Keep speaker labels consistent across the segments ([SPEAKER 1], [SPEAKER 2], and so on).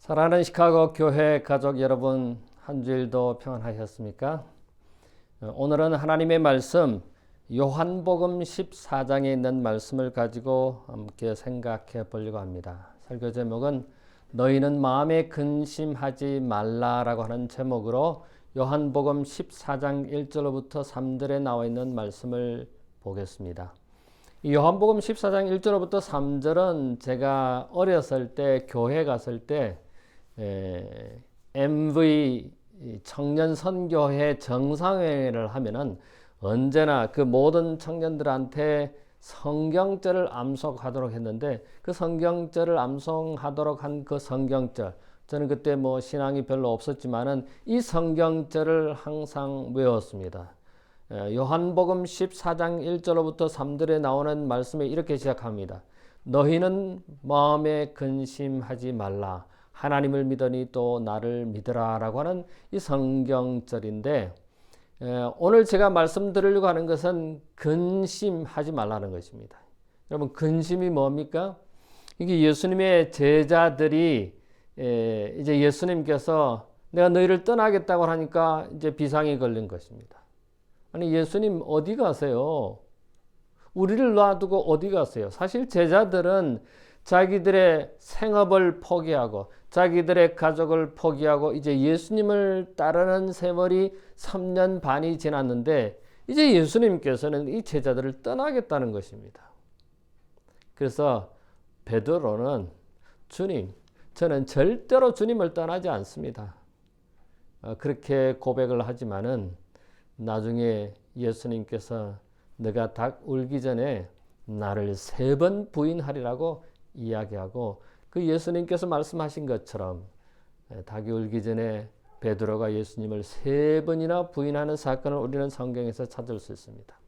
[SPEAKER 1] 사랑하는 시카고 교회 가족 여러분, 한 주일도 평안하셨습니까? 오늘은 하나님의 말씀 요한복음 14장에 있는 말씀을 가지고 함께 생각해 보려고 합니다. 설교 제목은 너희는 마음에 근심하지 말라라고 하는 제목으로 요한복음 14장 1절로부터 3절에 나와 있는 말씀을 보겠습니다. 이 요한복음 14장 1절로부터 3절은 제가 어렸을 때 교회 갔을 때 MV 청년 선교회 정상회를 하면은 언제나 그 모든 청년들한테 성경절을 암송하도록 했는데, 그 성경절을 암송하도록 한 그 성경절, 저는 그때 뭐 신앙이 별로 없었지만은 이 성경절을 항상 외웠습니다. 요한복음 14장 1절로부터 3절에 나오는 말씀이 이렇게 시작합니다. 너희는 마음에 근심하지 말라. 하나님을 믿으니 또 나를 믿으라 라고 하는 이 성경절인데, 오늘 제가 말씀드리려고 하는 것은 근심하지 말라는 것입니다. 여러분, 근심이 뭡니까? 이게 예수님의 제자들이 이제 예수님께서 내가 너희를 떠나겠다고 하니까 이제 비상이 걸린 것입니다. 아니, 예수님 어디 가세요? 우리를 놔두고 어디 가세요? 사실 제자들은 자기들의 생업을 포기하고 자기들의 가족을 포기하고 이제 예수님을 따르는 세월이 3년 반이 지났는데, 이제 예수님께서는 이 제자들을 떠나겠다는 것입니다. 그래서 베드로는 주님, 저는 절대로 주님을 떠나지 않습니다. 그렇게 고백을 하지만은 나중에 예수님께서 너가 닭 울기 전에 나를 3번 부인하리라고 이야기하고, 그 예수님께서 말씀하신 것처럼 닭이 울기 전에 베드로가 예수님을 3번이나 부인하는 사건을 우리는 성경에서 찾을 수 있습니다.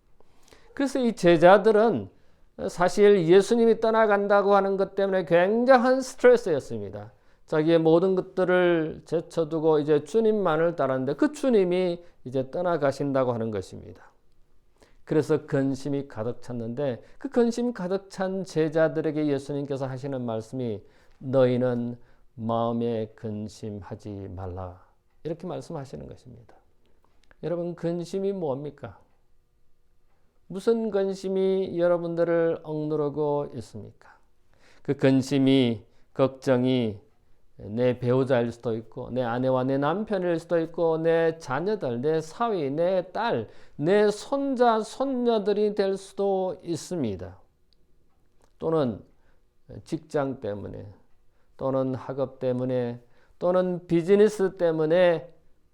[SPEAKER 1] 그래서 이 제자들은 사실 예수님이 떠나간다고 하는 것 때문에 굉장한 스트레스였습니다. 자기의 모든 것들을 제쳐두고 이제 주님만을 따랐는데 그 주님이 이제 떠나가신다고 하는 것입니다. 그래서 근심이 가득 찼는데, 그 근심 가득 찬 제자들에게 예수님께서 하시는 말씀이 너희는 마음에 근심하지 말라, 이렇게 말씀하시는 것입니다. 여러분, 근심이 뭡니까? 무슨 근심이 여러분들을 억누르고 있습니까? 그 근심이, 걱정이 내 배우자일 수도 있고, 내 아내와 내 남편일 수도 있고, 내 자녀들, 내 사위, 내 딸, 내 손자, 손녀들이 될 수도 있습니다. 또는 직장 때문에, 또는 학업 때문에, 또는 비즈니스 때문에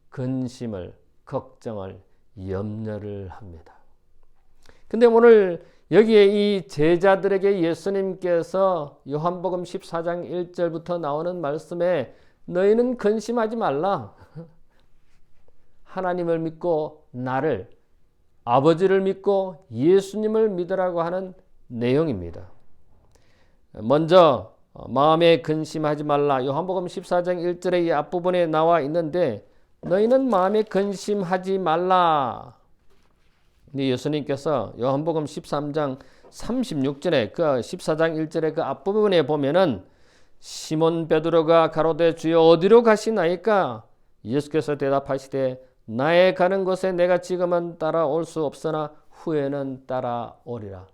[SPEAKER 1] 근심을, 걱정을, 염려를 합니다. 근데 오늘 여기에 이 제자들에게 예수님께서 요한복음 14장 1절부터 나오는 말씀에 너희는 근심하지 말라. 하나님을 믿고 나를, 아버지를 믿고 예수님을 믿으라고 하는 내용입니다. 먼저 마음에 근심하지 말라. 요한복음 14장 1절의 이 앞부분에 나와 있는데, 너희는 마음에 근심하지 말라. 예수님께서 요한복음 13장 36절에 그 14장 1절의 그 앞부분에 보면은 시몬 베드로가 가로되 주여 어디로 가시나이까? 예수께서 대답하시되 나의 가는 곳에 내가 지금은 따라올 수 없으나 후에는 따라오리라.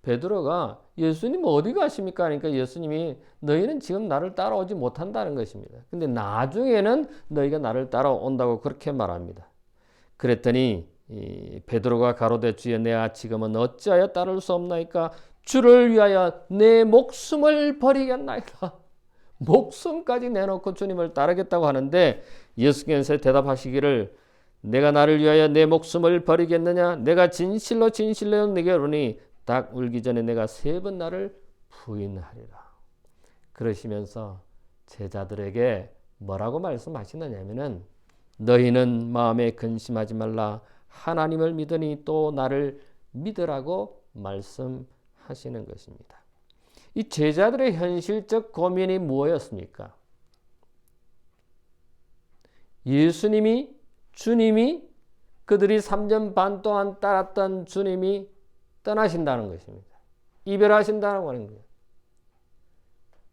[SPEAKER 1] 베드로가 예수님 어디 가십니까? 그러니까 예수님이 너희는 지금 나를 따라오지 못한다는 것입니다. 근데 나중에는 너희가 나를 따라온다고 그렇게 말합니다. 그랬더니 베드로가 가로되 주여 내가 지금은 어찌하여 따를 수 없나이까? 주를 위하여 내 목숨을 버리겠나이까? 목숨까지 내놓고 주님을 따르겠다고 하는데, 예수께서 대답하시기를 내가 나를 위하여 내 목숨을 버리겠느냐? 내가 진실로 진실로 네게 이르노니 닭 울기 전에 내가 3번 나를 부인하리라. 그러시면서 제자들에게 뭐라고 말씀하시느냐면은 너희는 마음에 근심하지 말라. 하나님을 믿으니 또 나를 믿으라고 말씀하시는 것입니다. 이 제자들의 현실적 고민이 무엇이었습니까? 예수님이, 주님이, 그들이 3년 반 동안 따랐던 주님이 떠나신다는 것입니다. 이별하신다는 거예요.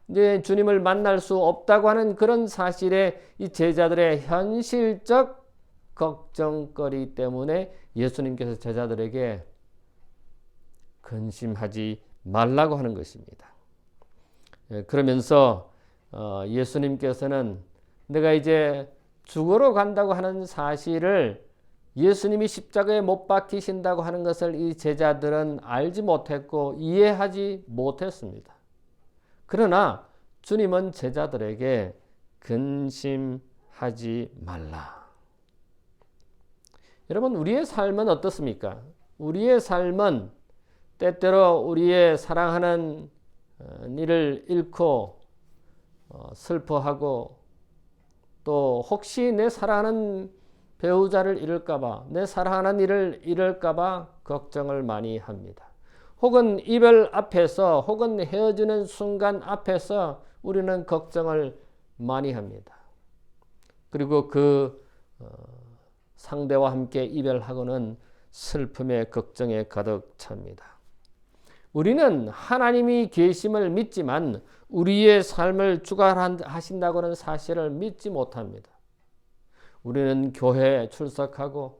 [SPEAKER 1] 이제 주님을 만날 수 없다고 하는 그런 사실에 이 제자들의 현실적 걱정거리 때문에 예수님께서 제자들에게 근심하지 말라고 하는 것입니다. 그러면서 예수님께서는 내가 이제 죽으러 간다고 하는 사실을 예수님이 십자가에 못 박히신다고 하는 것을 이 제자들은 알지 못했고 이해하지 못했습니다. 그러나 주님은 제자들에게 근심하지 말라. 여러분, 우리의 삶은 어떻습니까? 우리의 삶은 때때로 우리의 사랑하는 이를 잃고 슬퍼하고 또 혹시 내 사랑하는 배우자를 잃을까봐, 내 사랑하는 이를 잃을까봐 걱정을 많이 합니다. 혹은 이별 앞에서, 혹은 헤어지는 순간 앞에서 우리는 걱정을 많이 합니다. 그리고 그 상대와 함께 이별하고는 슬픔에 걱정에 가득 찹니다. 우리는 하나님이 계심을 믿지만 우리의 삶을 주관하신다고는 사실을 믿지 못합니다. 우리는 교회에 출석하고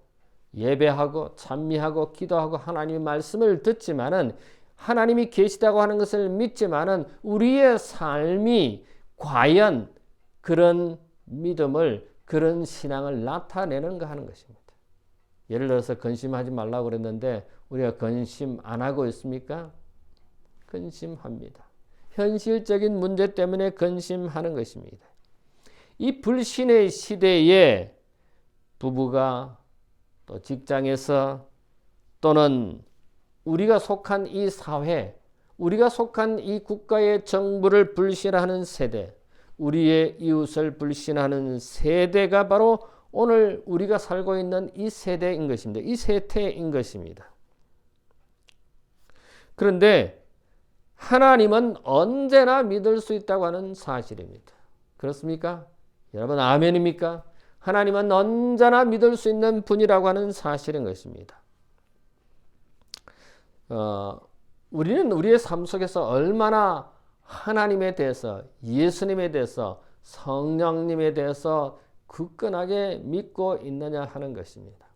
[SPEAKER 1] 예배하고 찬미하고 기도하고 하나님의 말씀을 듣지만은 하나님이 계시다고 하는 것을 믿지만은 우리의 삶이 과연 그런 믿음을, 그런 신앙을 나타내는가 하는 것입니다. 예를 들어서 근심하지 말라고 그랬는데 우리가 근심 안 하고 있습니까? 근심합니다. 현실적인 문제 때문에 근심하는 것입니다. 이 불신의 시대에 부부가 또 직장에서 또는 우리가 속한 이 사회, 우리가 속한 이 국가의 정부를 불신하는 세대, 우리의 이웃을 불신하는 세대가 바로 오늘 우리가 살고 있는 이 세대인 것입니다. 이 세태인 것입니다. 그런데 하나님은 언제나 믿을 수 있다고 하는 사실입니다. 그렇습니까? 여러분 아멘입니까? 하나님은 언제나 믿을 수 있는 분이라고 하는 사실인 것입니다. 우리는 우리의 삶 속에서 얼마나 하나님에 대해서, 예수님에 대해서, 성령님에 대해서 굳건하게 믿고 있느냐 하는 것입니다.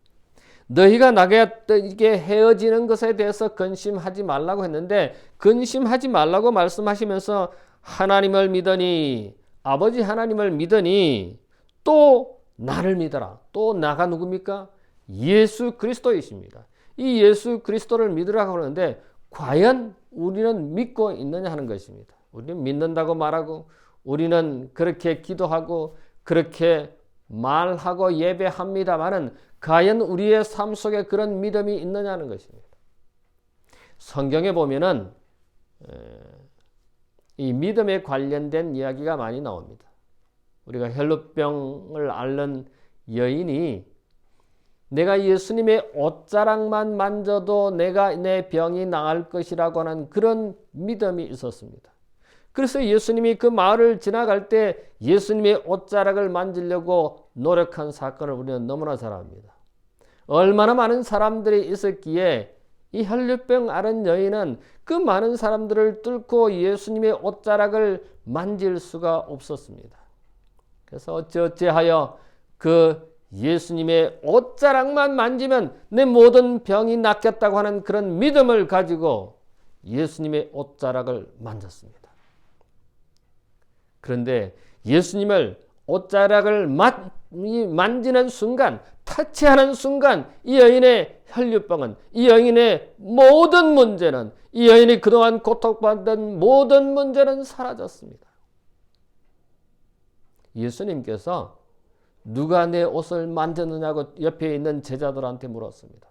[SPEAKER 1] 너희가 나에게 헤어지는 것에 대해서 근심하지 말라고 했는데 근심하지 말라고 말씀하시면서 하나님을 믿으니, 아버지 하나님을 믿으니 또 나를 믿어라. 또 나가 누굽니까? 예수 그리스도이십니다. 이 예수 그리스도를 믿으라고 하는데 과연 우리는 믿고 있느냐 하는 것입니다. 우리는 믿는다고 말하고 우리는 그렇게 기도하고 그렇게 말하고 예배합니다마는 과연 우리의 삶 속에 그런 믿음이 있느냐는 것입니다. 성경에 보면은 이 믿음에 관련된 이야기가 많이 나옵니다. 우리가 혈루병을 앓는 여인이 내가 예수님의 옷자락만 만져도 내가 내 병이 나을 것이라고 하는 그런 믿음이 있었습니다. 그래서 예수님이 그 마을을 지나갈 때 예수님의 옷자락을 만지려고 노력한 사건을 우리는 너무나 잘 압니다. 얼마나 많은 사람들이 있었기에 이 혈루병 앓은 여인은 그 많은 사람들을 뚫고 예수님의 옷자락을 만질 수가 없었습니다. 그래서 어찌하여 그 예수님의 옷자락만 만지면 내 모든 병이 낫겠다고 하는 그런 믿음을 가지고 예수님의 옷자락을 만졌습니다. 그런데 예수님을 옷자락을 만지는 순간, 터치하는 순간 이 여인의 혈루병은, 이 여인의 모든 문제는, 이 여인이 그동안 고통받던 모든 문제는 사라졌습니다. 예수님께서 누가 내 옷을 만졌느냐고 옆에 있는 제자들한테 물었습니다.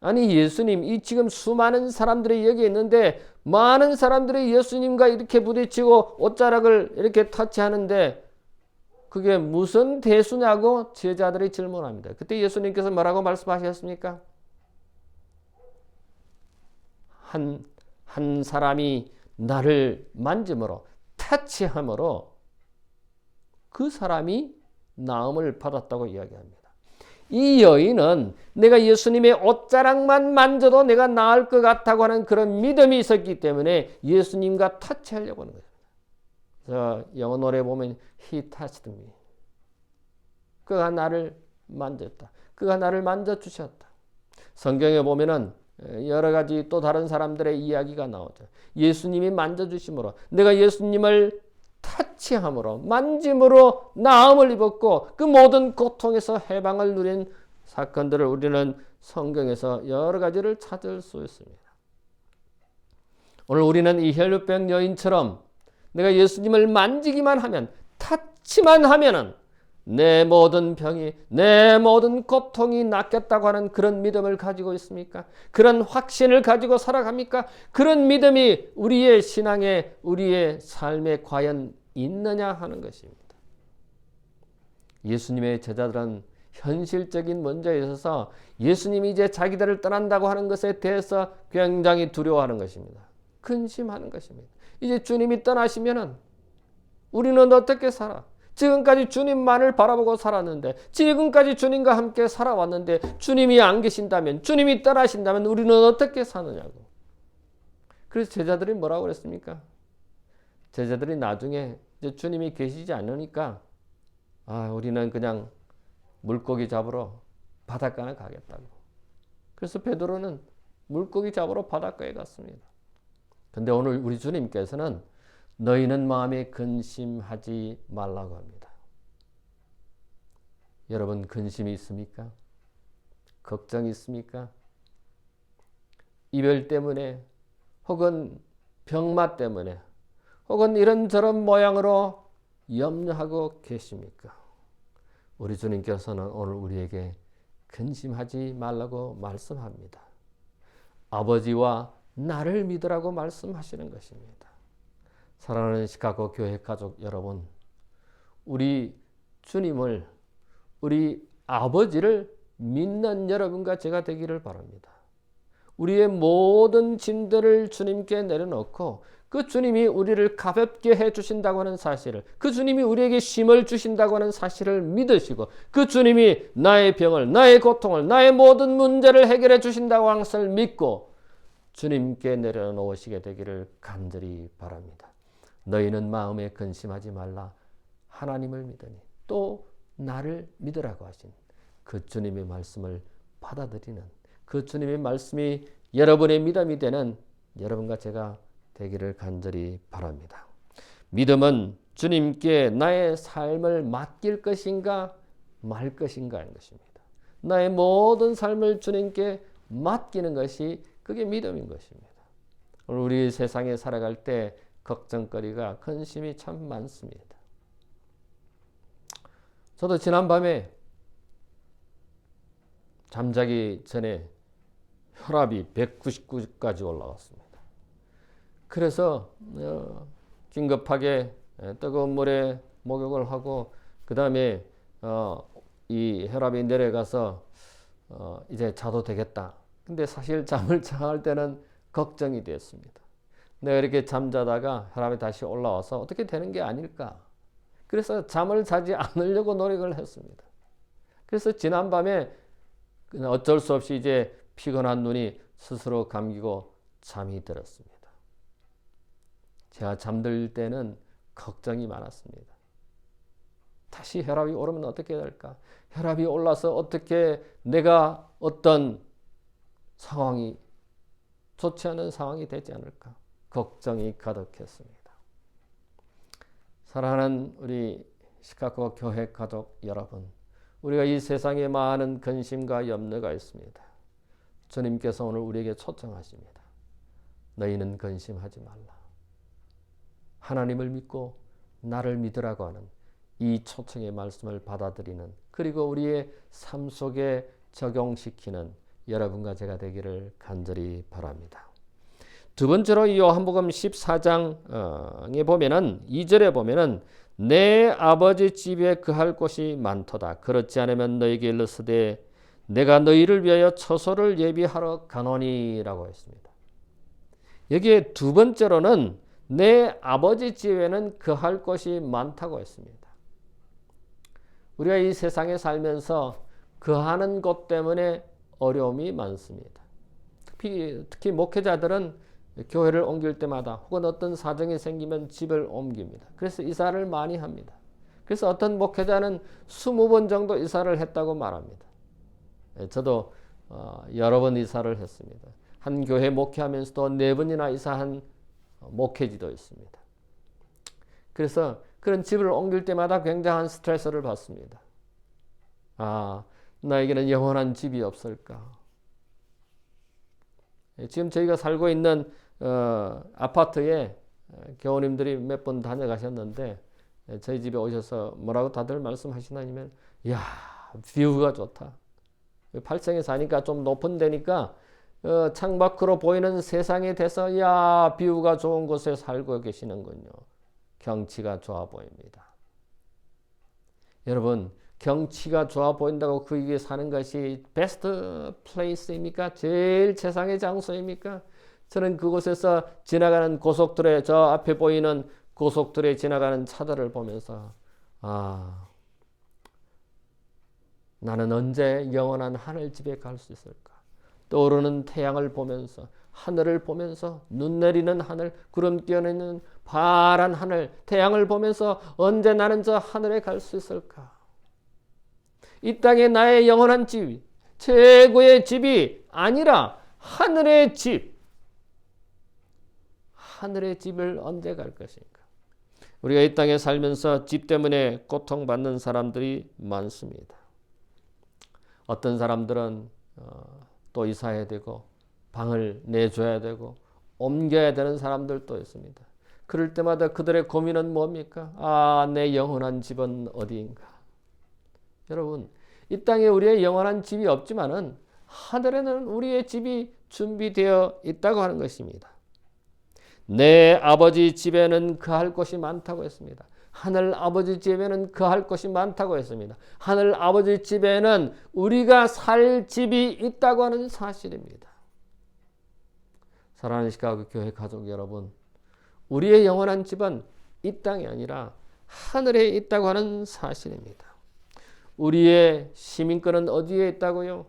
[SPEAKER 1] 아니 예수님, 이 지금 수많은 사람들이 여기 있는데 많은 사람들이 예수님과 이렇게 부딪히고 옷자락을 이렇게 터치하는데 그게 무슨 대수냐고 제자들이 질문합니다. 그때 예수님께서 뭐라고 말씀하셨습니까? 한 사람이 나를 만짐으로, 터치함으로 그 사람이 나음을 받았다고 이야기합니다. 이 여인은 내가 예수님의 옷자락만 만져도 내가 나을 것 같다고 하는 그런 믿음이 있었기 때문에 예수님과 터치하려고 하는 것입니다. 영어 노래 보면 He touched me. 그가 나를 만졌다. 그가 나를 만져주셨다. 성경에 보면은 여러 가지 또 다른 사람들의 이야기가 나오죠. 예수님이 만져주심으로, 내가 예수님을 타치함으로, 만짐으로 나음을 입었고 그 모든 고통에서 해방을 누린 사건들을 우리는 성경에서 여러 가지를 찾을 수 있습니다. 오늘 우리는 이 혈루병 여인처럼 내가 예수님을 만지기만 하면, 타치만 하면은 내 모든 병이, 내 모든 고통이 낫겠다고 하는 그런 믿음을 가지고 있습니까? 그런 확신을 가지고 살아갑니까? 그런 믿음이 우리의 신앙에, 우리의 삶에 과연 있느냐 하는 것입니다. 예수님의 제자들은 현실적인 문제에 있어서 예수님이 이제 자기들을 떠난다고 하는 것에 대해서 굉장히 두려워하는 것입니다. 근심하는 것입니다. 이제 주님이 떠나시면은 우리는 어떻게 살아? 지금까지 주님만을 바라보고 살았는데, 지금까지 주님과 함께 살아왔는데 주님이 안 계신다면, 주님이 떠나신다면 우리는 어떻게 사느냐고. 그래서 제자들이 뭐라고 그랬습니까? 제자들이 나중에 이제 주님이 계시지 않으니까 우리는 그냥 물고기 잡으러 바닷가에 가겠다고. 그래서 베드로는 물고기 잡으러 바닷가에 갔습니다. 근데 오늘 우리 주님께서는 너희는 마음에 근심하지 말라고 합니다. 여러분, 근심이 있습니까? 걱정이 있습니까? 이별 때문에, 혹은 병마 때문에, 혹은 이런저런 모양으로 염려하고 계십니까? 우리 주님께서는 오늘 우리에게 근심하지 말라고 말씀합니다. 아버지와 나를 믿으라고 말씀하시는 것입니다. 사랑하는 시카고 교회 가족 여러분, 우리 주님을, 우리 아버지를 믿는 여러분과 제가 되기를 바랍니다. 우리의 모든 짐들을 주님께 내려놓고 그 주님이 우리를 가볍게 해주신다고 하는 사실을, 그 주님이 우리에게 쉼을 주신다고 하는 사실을 믿으시고, 그 주님이 나의 병을, 나의 고통을, 나의 모든 문제를 해결해 주신다고 하는 것을 믿고 주님께 내려놓으시게 되기를 간절히 바랍니다. 너희는 마음에 근심하지 말라. 하나님을 믿으니 또 나를 믿으라고 하신 그 주님의 말씀을 받아들이는, 그 주님의 말씀이 여러분의 믿음이 되는 여러분과 제가 되기를 간절히 바랍니다. 믿음은 주님께 나의 삶을 맡길 것인가 말 것인가 하는 것입니다. 나의 모든 삶을 주님께 맡기는 것이 그게 믿음인 것입니다. 오늘 우리 세상에 살아갈 때 걱정거리가, 근심이 참 많습니다. 저도 지난밤에 잠자기 전에 혈압이 199까지 올라갔습니다. 그래서 긴급하게 뜨거운 물에 목욕을 하고 그 다음에 이 혈압이 내려가서 이제 자도 되겠다. 근데 사실 잠을 자할 때는 걱정이 됐습니다. 내가 이렇게 잠자다가 혈압이 다시 올라와서 어떻게 되는 게 아닐까. 그래서 잠을 자지 않으려고 노력을 했습니다. 그래서 지난밤에 어쩔 수 없이 이제 피곤한 눈이 스스로 감기고 잠이 들었습니다. 제가 잠들 때는 걱정이 많았습니다. 다시 혈압이 오르면 어떻게 될까? 혈압이 올라서 어떻게 내가 어떤 상황이, 좋지 않은 상황이 되지 않을까? 걱정이 가득했습니다. 사랑하는 우리 시카고 교회 가족 여러분, 우리가 이 세상에 많은 근심과 염려가 있습니다. 주님께서 오늘 우리에게 초청하십니다. 너희는 근심하지 말라. 하나님을 믿고 나를 믿으라고 하는 이 초청의 말씀을 받아들이는, 그리고 우리의 삶 속에 적용시키는 여러분과 제가 되기를 간절히 바랍니다. 두 번째로 이 요한복음 14장에 보면은 2절에 보면은 내 아버지 집에 거할 곳이 많도다. 그렇지 않으면 너희에게 이르시되 내가 너희를 위하여 처소를 예비하러 가노니라고 했습니다. 여기에 두 번째로는 내 아버지 집에는 거할 곳이 많다고 했습니다. 우리가 이 세상에 살면서 거하는 곳 때문에 어려움이 많습니다. 특히 목회자들은 교회를 옮길 때마다 혹은 어떤 사정이 생기면 집을 옮깁니다. 그래서 이사를 많이 합니다. 그래서 어떤 목회자는 20번 정도 이사를 했다고 말합니다. 저도 여러 번 이사를 했습니다. 한 교회 목회하면서도 4번이나 이사한 목회지도 있습니다. 그래서 그런 집을 옮길 때마다 굉장한 스트레스를 받습니다. 나에게는 영원한 집이 없을까? 지금 저희가 살고 있는 아파트에 교우님들이 몇 번 다녀가셨는데 저희 집에 오셔서 뭐라고 다들 말씀하시나면, 이야, 뷰가 좋다. 팔층에 사니까 좀 높은 데니까 창밖으로 보이는 세상에 대해서 야, 뷰가 좋은 곳에 살고 계시는군요. 경치가 좋아 보입니다. 여러분, 경치가 좋아 보인다고 거기에 사는 것이 베스트 플레이스입니까? 제일 최상의 장소입니까? 저는 그곳에서 지나가는 고속도로에, 저 앞에 보이는 고속도로에 지나가는 차들을 보면서 나는 언제 영원한 하늘집에 갈 수 있을까? 떠오르는 태양을 보면서, 하늘을 보면서, 눈 내리는 하늘, 구름 뛰어내리는 파란 하늘, 태양을 보면서 언제 나는 저 하늘에 갈 수 있을까? 이 땅에 나의 영원한 집, 최고의 집이 아니라 하늘의 집, 하늘의 집을 언제 갈 것인가? 우리가 이 땅에 살면서 집 때문에 고통받는 사람들이 많습니다. 어떤 사람들은 또 이사해야 되고 방을 내줘야 되고 옮겨야 되는 사람들도 있습니다. 그럴 때마다 그들의 고민은 뭡니까? 내 영원한 집은 어디인가? 여러분, 이 땅에 우리의 영원한 집이 없지만은 하늘에는 우리의 집이 준비되어 있다고 하는 것입니다. 내 아버지 집에는 거할 곳이 많다고 했습니다. 하늘 아버지 집에는 거할 곳이 많다고 했습니다. 하늘 아버지 집에는 우리가 살 집이 있다고 하는 사실입니다. 사랑하는 시카고 교회 가족 여러분, 우리의 영원한 집은 이 땅이 아니라 하늘에 있다고 하는 사실입니다. 우리의 시민권은 어디에 있다고요?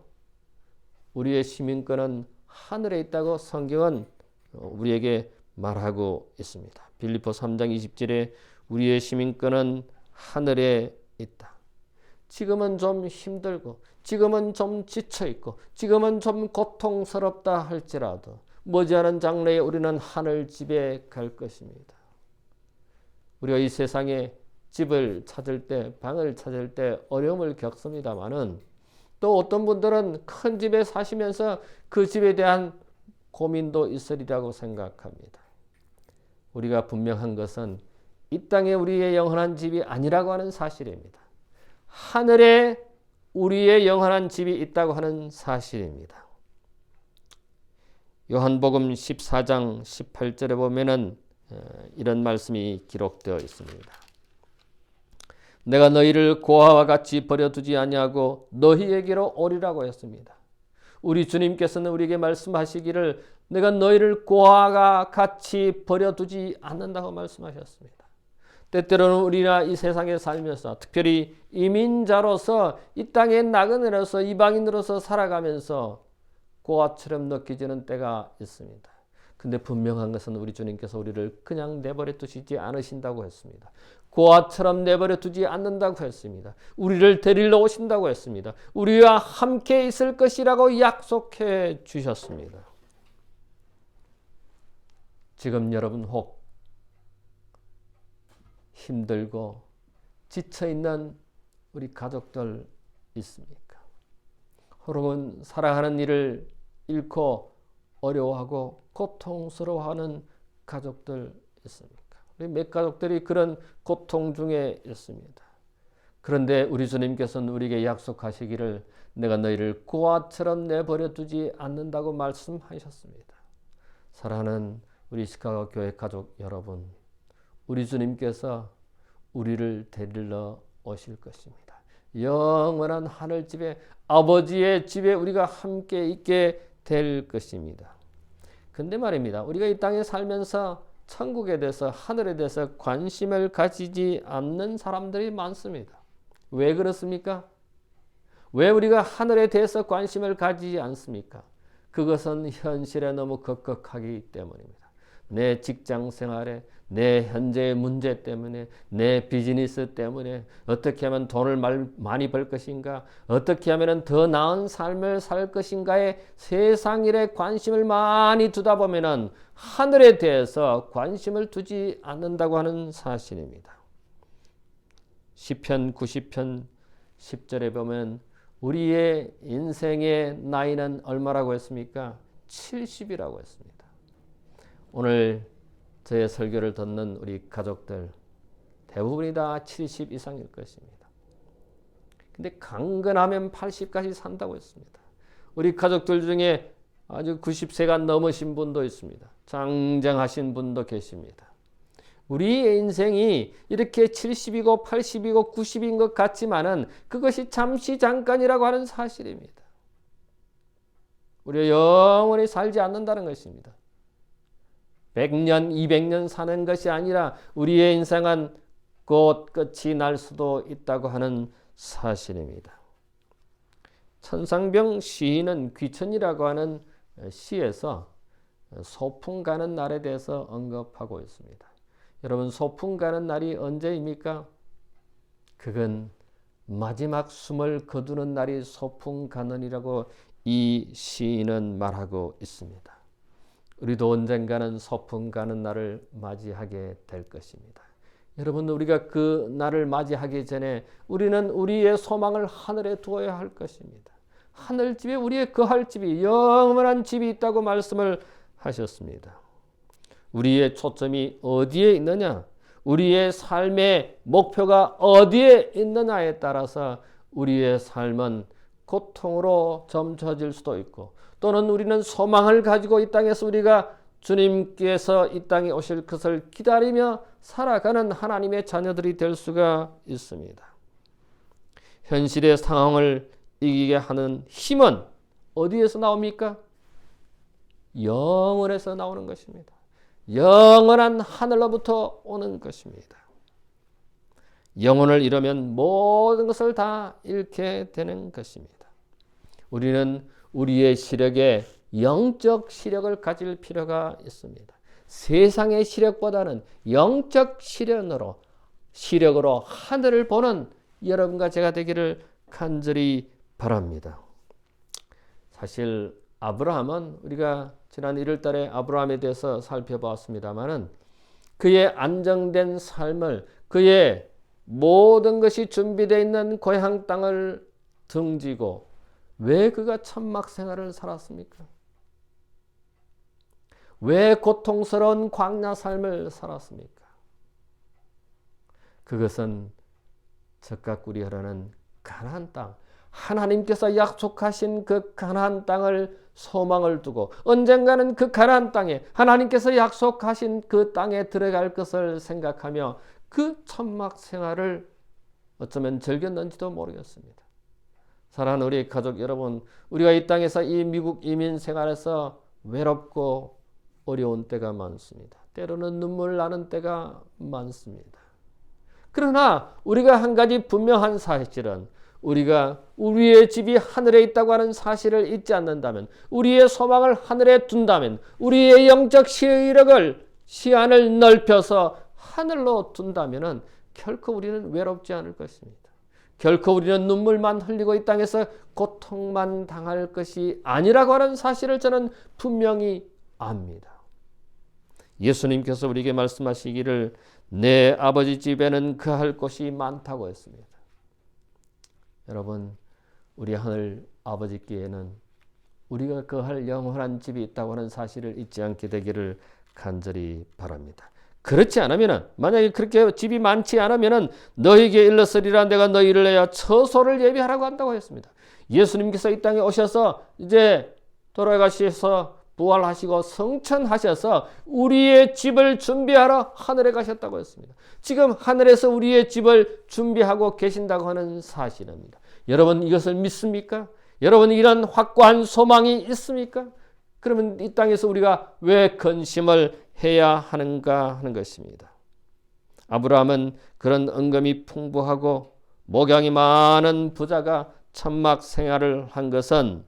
[SPEAKER 1] 우리의 시민권은 하늘에 있다고 성경은 우리에게 말하고 있습니다. 빌립보 3장 20절에 우리의 시민권은 하늘에 있다. 지금은 좀 힘들고 지금은 좀 지쳐있고 지금은 좀 고통스럽다 할지라도 머지않은 장래에 우리는 하늘집에 갈 것입니다. 우리가 이 세상에 집을 찾을 때, 방을 찾을 때 어려움을 겪습니다마는 또 어떤 분들은 큰 집에 사시면서 그 집에 대한 고민도 있으리라고 생각합니다. 우리가 분명한 것은 이 땅에 우리의 영원한 집이 아니라고 하는 사실입니다. 하늘에 우리의 영원한 집이 있다고 하는 사실입니다. 요한복음 14장 18절에 보면은 이런 말씀이 기록되어 있습니다. 내가 너희를 고아와 같이 버려두지 아니하고 너희에게로 오리라고 했습니다. 우리 주님께서는 우리에게 말씀하시기를 내가 너희를 고아와 같이 버려두지 않는다고 말씀하셨습니다. 때때로는 우리가 이 세상에 살면서 특별히 이민자로서 이 땅에 나그네로서 이방인으로서 살아가면서 고아처럼 느껴지는 때가 있습니다. 근데 분명한 것은 우리 주님께서 우리를 그냥 내버려 두시지 않으신다고 했습니다. 고아처럼 내버려 두지 않는다고 했습니다. 우리를 데리러 오신다고 했습니다. 우리와 함께 있을 것이라고 약속해 주셨습니다. 지금 여러분 혹 힘들고 지쳐있는 우리 가족들 있습니까? 혹은 살아가는 일을 잃고 어려워하고 고통스러워하는 가족들 있습니까? 우리 몇 가족들이 그런 고통 중에 있습니다. 그런데 우리 주님께서는 우리에게 약속하시기를 내가 너희를 고아처럼 내버려 두지 않는다고 말씀하셨습니다. 사랑하는 우리 시카고 교회 가족 여러분, 우리 주님께서 우리를 데리러 오실 것입니다. 영원한 하늘집에 아버지의 집에 우리가 함께 있게 될 것입니다. 근데 말입니다. 우리가 이 땅에 살면서 천국에 대해서 하늘에 대해서 관심을 가지지 않는 사람들이 많습니다. 왜 그렇습니까? 왜 우리가 하늘에 대해서 관심을 가지지 않습니까? 그것은 현실에 너무 급격하기 때문입니다. 내 직장 생활에, 내 현재의 문제 때문에, 내 비즈니스 때문에 어떻게 하면 돈을 많이 벌 것인가, 어떻게 하면 더 나은 삶을 살 것인가에 세상 일에 관심을 많이 두다 보면은 하늘에 대해서 관심을 두지 않는다고 하는 사실입니다. 시편 90편 10절에 보면 우리의 인생의 나이는 얼마라고 했습니까? 70이라고 했습니다. 오늘 저의 설교를 듣는 우리 가족들 대부분이 다 70 이상일 것입니다. 근데 강건하면 80까지 산다고 했습니다. 우리 가족들 중에 아주 90세가 넘으신 분도 있습니다. 장장하신 분도 계십니다. 우리의 인생이 이렇게 70이고 80이고 90인 것 같지만은 그것이 잠시 잠깐이라고 하는 사실입니다. 우리가 영원히 살지 않는다는 것입니다. 100년, 200년 사는 것이 아니라 우리의 인생은 곧 끝이 날 수도 있다고 하는 사실입니다. 천상병 시인은 귀천이라고 하는 시에서 소풍 가는 날에 대해서 언급하고 있습니다. 여러분, 소풍 가는 날이 언제입니까? 그건 마지막 숨을 거두는 날이 소풍 가는이라고 이 시인은 말하고 있습니다. 우리도 언젠가는 소풍 가는 날을 맞이하게 될 것입니다. 여러분, 우리가 그 날을 맞이하기 전에 우리는 우리의 소망을 하늘에 두어야 할 것입니다. 하늘집에 우리의 거할 집이, 영원한 집이 있다고 말씀을 하셨습니다. 우리의 초점이 어디에 있느냐, 우리의 삶의 목표가 어디에 있느냐에 따라서 우리의 삶은 고통으로 점쳐질 수도 있고, 또는 우리는 소망을 가지고 이 땅에서 우리가 주님께서 이 땅에 오실 것을 기다리며 살아가는 하나님의 자녀들이 될 수가 있습니다. 현실의 상황을 이기게 하는 힘은 어디에서 나옵니까? 영원에서 나오는 것입니다. 영원한 하늘로부터 오는 것입니다. 영혼을 잃으면 모든 것을 다 잃게 되는 것입니다. 우리는 우리의 시력에 영적 시력을 가질 필요가 있습니다. 세상의 시력보다는 영적 시력으로 하늘을 보는 여러분과 제가 되기를 간절히 바랍니다. 사실 아브라함은 우리가 지난 1월 달에 아브라함에 대해서 살펴보았습니다만은 그의 안정된 삶을, 그의 모든 것이 준비되어 있는 고향 땅을 등지고 왜 그가 천막 생활을 살았습니까? 왜 고통스러운 광야 삶을 살았습니까? 그것은 적각 우리하라는 가나안 땅, 하나님께서 약속하신 그 가나안 땅을 소망을 두고 언젠가는 그 가나안 땅에 하나님께서 약속하신 그 땅에 들어갈 것을 생각하며 그 천막 생활을 어쩌면 즐겼는지도 모르겠습니다. 사랑하는 우리 가족 여러분, 우리가 이 땅에서 이 미국 이민 생활에서 외롭고 어려운 때가 많습니다. 때로는 눈물 나는 때가 많습니다. 그러나 우리가 한 가지 분명한 사실은 우리가 우리의 집이 하늘에 있다고 하는 사실을 잊지 않는다면, 우리의 소망을 하늘에 둔다면, 우리의 영적 시안을 넓혀서 하늘로 둔다면 결코 우리는 외롭지 않을 것입니다. 결코 우리는 눈물만 흘리고 이 땅에서 고통만 당할 것이 아니라고 하는 사실을 저는 분명히 압니다. 예수님께서 우리에게 말씀하시기를 내 아버지 집에는 거할 곳이 많다고 했습니다. 여러분, 우리 하늘 아버지께에는 우리가 거할 영원한 집이 있다고 하는 사실을 잊지 않게 되기를 간절히 바랍니다. 그렇지 않으면, 만약에 그렇게 집이 많지 않으면 너희에게 일렀으리라 내가 너희를 내어 처소를 예비하라고 한다고 했습니다. 예수님께서 이 땅에 오셔서 이제 돌아가셔서 부활하시고 성천하셔서 우리의 집을 준비하러 하늘에 가셨다고 했습니다. 지금 하늘에서 우리의 집을 준비하고 계신다고 하는 사실입니다. 여러분, 이것을 믿습니까? 여러분, 이런 확고한 소망이 있습니까? 그러면 이 땅에서 우리가 왜 근심을 해야 하는가 하는 것입니다. 아브라함은 그런 은금이 풍부하고 목양이 많은 부자가 천막 생활을 한 것은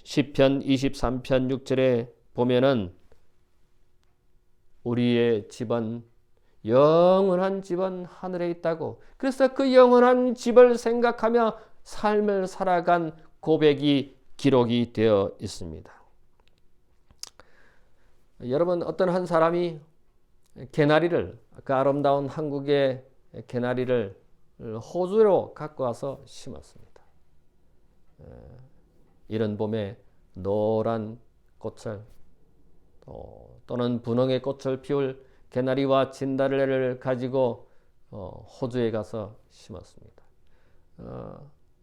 [SPEAKER 1] 시편 23편 6절에 보면은 우리의 집은 영원한 집은 하늘에 있다고. 그래서 그 영원한 집을 생각하며 삶을 살아간 고백이 기록이 되어 있습니다. 여러분, 어떤 한 사람이 개나리를, 그 아름다운 한국의 개나리를 호주로 갖고 와서 심었습니다. 이른 봄에 노란 꽃을 또는 분홍의 꽃을 피울 개나리와 진달래를 가지고 호주에 가서 심었습니다.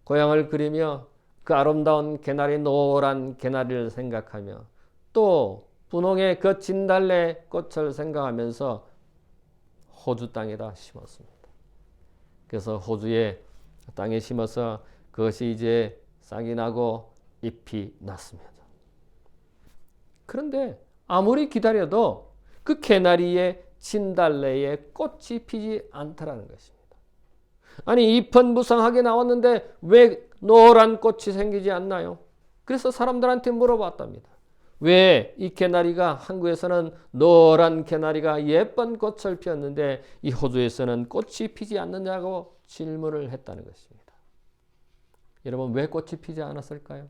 [SPEAKER 1] 고향을 그리며 그 아름다운 개나리, 노란 개나리를 생각하며 또 분홍의 그 진달래 꽃을 생각하면서 호주 땅에다 심었습니다. 그래서 호주의 땅에 심어서 그것이 이제 싹이 나고 잎이 났습니다. 그런데 아무리 기다려도 그 개나리의 진달래에 꽃이 피지 않더라는 것입니다. 아니, 잎은 무성하게 나왔는데 왜 노란 꽃이 생기지 않나요? 그래서 사람들한테 물어봤답니다. 왜 이 개나리가, 한국에서는 노란 개나리가 예쁜 꽃을 피웠는데 이 호주에서는 꽃이 피지 않느냐고 질문을 했다는 것입니다. 여러분, 왜 꽃이 피지 않았을까요?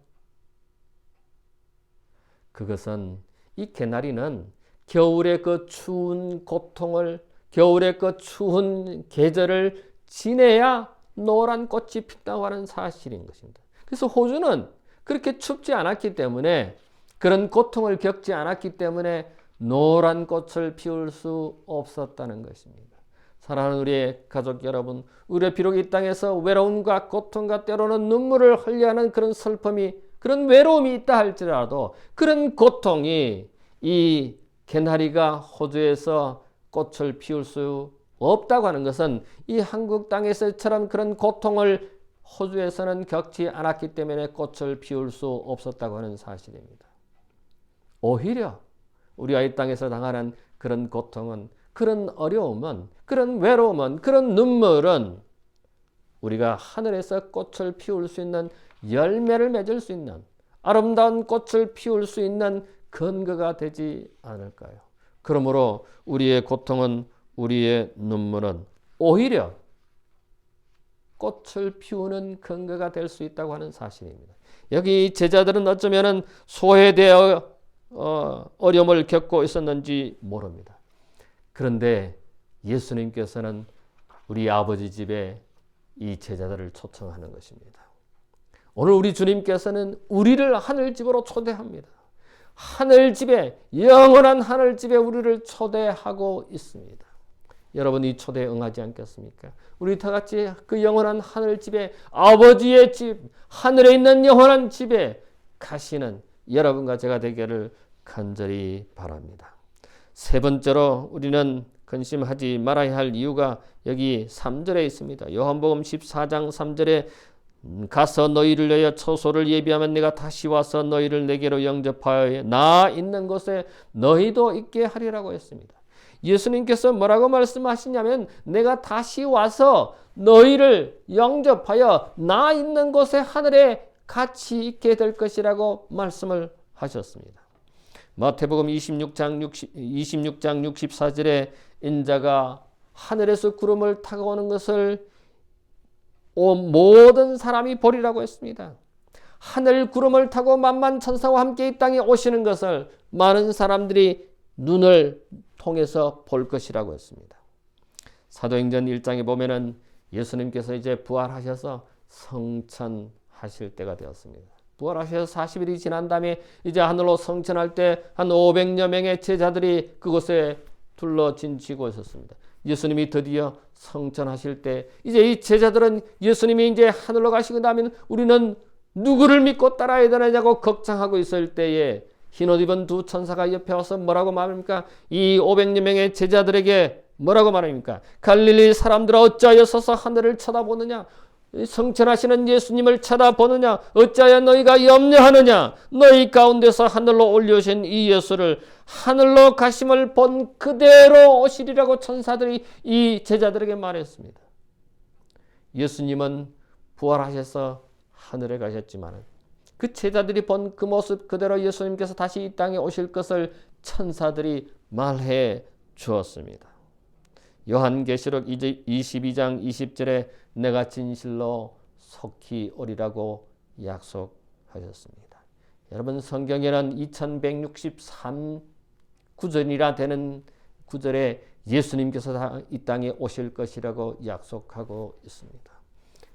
[SPEAKER 1] 그것은 이 개나리는 겨울의 그 추운 고통을, 겨울의 그 추운 계절을 지내야 노란 꽃이 핀다고 하는 사실인 것입니다. 그래서 호주는 그렇게 춥지 않았기 때문에, 그런 고통을 겪지 않았기 때문에 노란 꽃을 피울 수 없었다는 것입니다. 사랑하는 우리의 가족 여러분, 우리가 비록 이 땅에서 외로움과 고통과 때로는 눈물을 흘려하는 그런 슬픔이, 그런 외로움이 있다 할지라도 그런 고통이 이 개나리가 호주에서 꽃을 피울 수 없다고 하는 것은 이 한국 땅에서처럼 그런 고통을 호주에서는 겪지 않았기 때문에 꽃을 피울 수 없었다고 하는 사실입니다. 오히려 우리가 이 땅에서 당하는 그런 고통은, 그런 어려움은, 그런 외로움은, 그런 눈물은 우리가 하늘에서 꽃을 피울 수 있는, 열매를 맺을 수 있는, 아름다운 꽃을 피울 수 있는 근거가 되지 않을까요? 그러므로 우리의 고통은, 우리의 눈물은 오히려 꽃을 피우는 근거가 될 수 있다고 하는 사실입니다. 여기 제자들은 어쩌면 소외되어 어려움을 겪고 있었는지 모릅니다. 그런데 예수님께서는 우리 아버지 집에 이 제자들을 초청하는 것입니다. 오늘 우리 주님께서는 우리를 하늘집으로 초대합니다. 하늘집에, 영원한 하늘집에 우리를 초대하고 있습니다. 여러분, 이 초대에 응하지 않겠습니까? 우리 다 같이 그 영원한 하늘집에, 아버지의 집, 하늘에 있는 영원한 집에 가시는 여러분과 제가 되기를 간절히 바랍니다. 세 번째로 우리는 근심하지 말아야 할 이유가 여기 3절에 있습니다. 요한복음 14장 3절에 가서 너희를 위하여 처소를 예비하면 내가 다시 와서 너희를 내게로 영접하여 나 있는 곳에 너희도 있게 하리라고 했습니다. 예수님께서 뭐라고 말씀하시냐면 내가 다시 와서 너희를 영접하여 나 있는 곳에 하늘에 같이 있게 될 것이라고 말씀을 하셨습니다. 마태복음 26장 64절에 인자가 하늘에서 구름을 타고 오는 것을 모든 사람이 보리라고 했습니다. 하늘 구름을 타고 만만 천사와 함께 이 땅에 오시는 것을 많은 사람들이 눈을 통해서 볼 것이라고 했습니다. 사도행전 1장에 보면은 예수님께서 이제 부활하셔서 성천하실 때가 되었습니다. 부활하셔서 40일이 지난 다음에 이제 하늘로 성천할 때 한 500여 명의 제자들이 그곳에 둘러진치고 있었습니다. 예수님이 드디어 성천하실 때 이제 이 제자들은 예수님이 이제 하늘로 가시고 나면 우리는 누구를 믿고 따라야 되느냐고 걱정하고 있을 때에 흰옷 입은 두 천사가 옆에 와서 뭐라고 말합니까? 이 500여 명의 제자들에게 뭐라고 말합니까? 갈릴리 사람들아 어찌하여 서서 하늘을 쳐다보느냐? 성천하시는 예수님을 쳐다보느냐? 어찌하여 너희가 염려하느냐? 너희 가운데서 하늘로 올려오신 이 예수를 하늘로 가심을 본 그대로 오시리라고 천사들이 이 제자들에게 말했습니다. 예수님은 부활하셔서 하늘에 가셨지만 그 제자들이 본 그 모습 그대로 예수님께서 다시 이 땅에 오실 것을 천사들이 말해 주었습니다. 요한계시록 22장 20절에 내가 진실로 속히 오리라고 약속하셨습니다. 여러분, 성경에는 2163 구절이나 되는 구절에 예수님께서 이 땅에 오실 것이라고 약속하고 있습니다.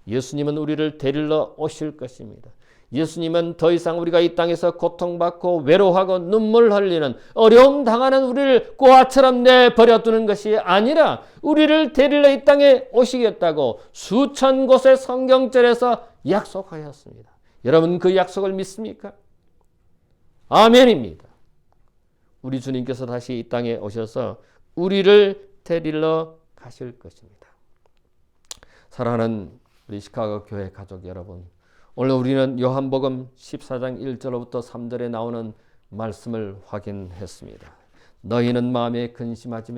[SPEAKER 1] 예수님은 우리를 데리러 오실 것입니다. 예수님은 더 이상 우리가 이 땅에서 고통받고 외로워하고 눈물 흘리는 어려움 당하는 우리를 고아처럼 내버려 두는 것이 아니라 우리를 데리러 이 땅에 오시겠다고 수천 곳의 성경절에서 약속하였습니다. 여러분, 그 약속을 믿습니까? 아멘입니다. 우리 주님께서 다시 이 땅에 오셔서 우리를 데리러 가실 것입니다. 사랑하는 우리 시카고 교회 가족 여러분, 오늘 우리는 요한복음 14장 1절로부터 3절에 나오는 말씀을 확인했습니다. 너희는 마음에 근심하지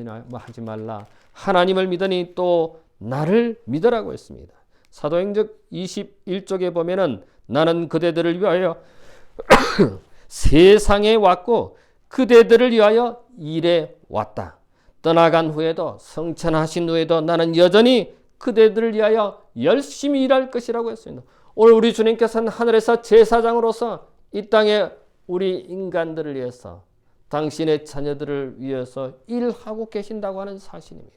[SPEAKER 1] 말라. 하나님을 믿으니 또 나를 믿으라고 했습니다. 사도행전 21쪽에 보면은 나는 그대들을 위하여 세상에 왔고 그대들을 위하여 일해 왔다. 떠나간 후에도 성천하신 후에도 나는 여전히 그대들을 위하여 열심히 일할 것이라고 했습니다. 오늘 우리 주님께서는 하늘에서 제사장으로서 이 땅에 우리 인간들을 위해서 당신의 자녀들을 위해서 일하고 계신다고 하는 사실입니다.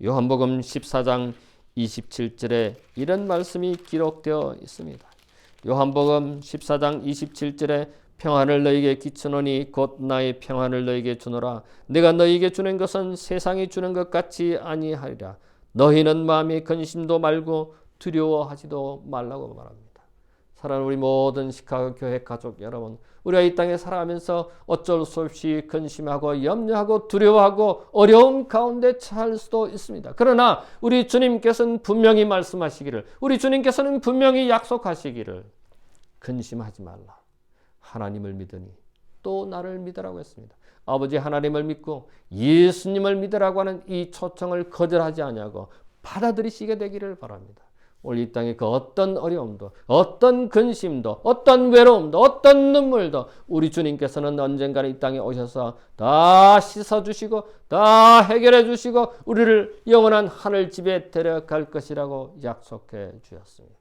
[SPEAKER 1] 요한복음 14장 27절에 이런 말씀이 기록되어 있습니다. 요한복음 14장 27절에 평안을 너희에게 끼치노니 곧 나의 평안을 너희에게 주노라. 내가 너희에게 주는 것은 세상이 주는 것 같이 아니하리라. 너희는 마음에 근심도 말고 두려워하지도 말라고 말합니다. 사랑하는 우리 모든 시카고 교회 가족 여러분, 우리가 이 땅에 살아가면서 어쩔 수 없이 근심하고 염려하고 두려워하고 어려움 가운데 처할 수도 있습니다. 그러나 우리 주님께서는 분명히 말씀하시기를, 우리 주님께서는 분명히 약속하시기를 근심하지 말라. 하나님을 믿으니 또 나를 믿으라고 했습니다. 아버지 하나님을 믿고 예수님을 믿으라고 하는 이 초청을 거절하지 아니하고 받아들이시게 되기를 바랍니다. 오늘 이 땅에 그 어떤 어려움도, 어떤 근심도, 어떤 외로움도, 어떤 눈물도 우리 주님께서는 언젠가는 이 땅에 오셔서 다 씻어주시고 다 해결해 주시고 우리를 영원한 하늘집에 데려갈 것이라고 약속해 주셨습니다.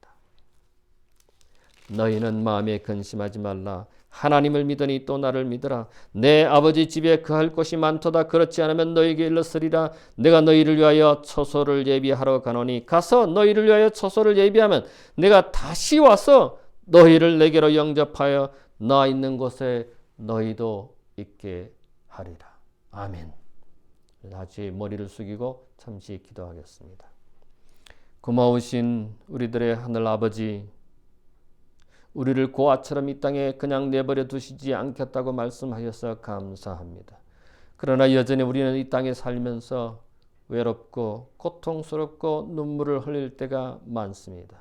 [SPEAKER 1] 너희는 마음에 근심하지 말라. 하나님을 믿으니 또 나를 믿으라. 내 아버지 집에 거할 곳이 많도다. 그렇지 않으면 너희에게 일렀으리라. 내가 너희를 위하여 처소를 예비하러 가노니 가서 너희를 위하여 처소를 예비하면 내가 다시 와서 너희를 내게로 영접하여 나 있는 곳에 너희도 있게 하리라. 아멘. 다시 머리를 숙이고 잠시 기도하겠습니다. 고마우신 우리들의 하늘 아버지, 우리를 고아처럼 이 땅에 그냥 내버려 두시지 않겠다고 말씀하셔서 감사합니다. 그러나 여전히 우리는 이 땅에 살면서 외롭고 고통스럽고 눈물을 흘릴 때가 많습니다.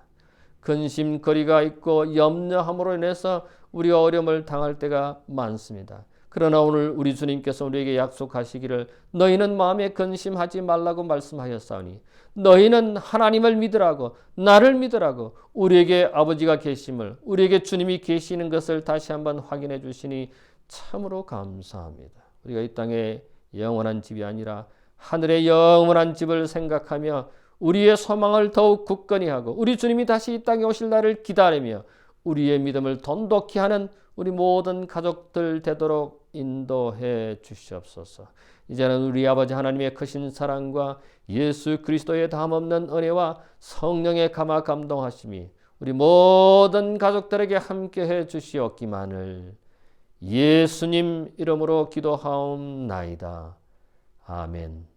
[SPEAKER 1] 근심거리가 있고 염려함으로 인해서 우리가 어려움을 당할 때가 많습니다. 그러나 오늘 우리 주님께서 우리에게 약속하시기를 너희는 마음에 근심하지 말라고 말씀하셨사오니 너희는 하나님을 믿으라고 나를 믿으라고 우리에게 아버지가 계심을 우리에게 주님이 계시는 것을 다시 한번 확인해 주시니 참으로 감사합니다. 우리가 이 땅에 영원한 집이 아니라 하늘의 영원한 집을 생각하며 우리의 소망을 더욱 굳건히 하고 우리 주님이 다시 이 땅에 오실 날을 기다리며 우리의 믿음을 돈독히 하는 우리 모든 가족들 되도록 인도해 주시옵소서. 이제는 우리 아버지 하나님의 크신 사랑과 예수 그리스도의 담없는 은혜와 성령의 감화 감동하심이 우리 모든 가족들에게 함께해 주시옵기만을 예수님 이름으로 기도하옵나이다. 아멘.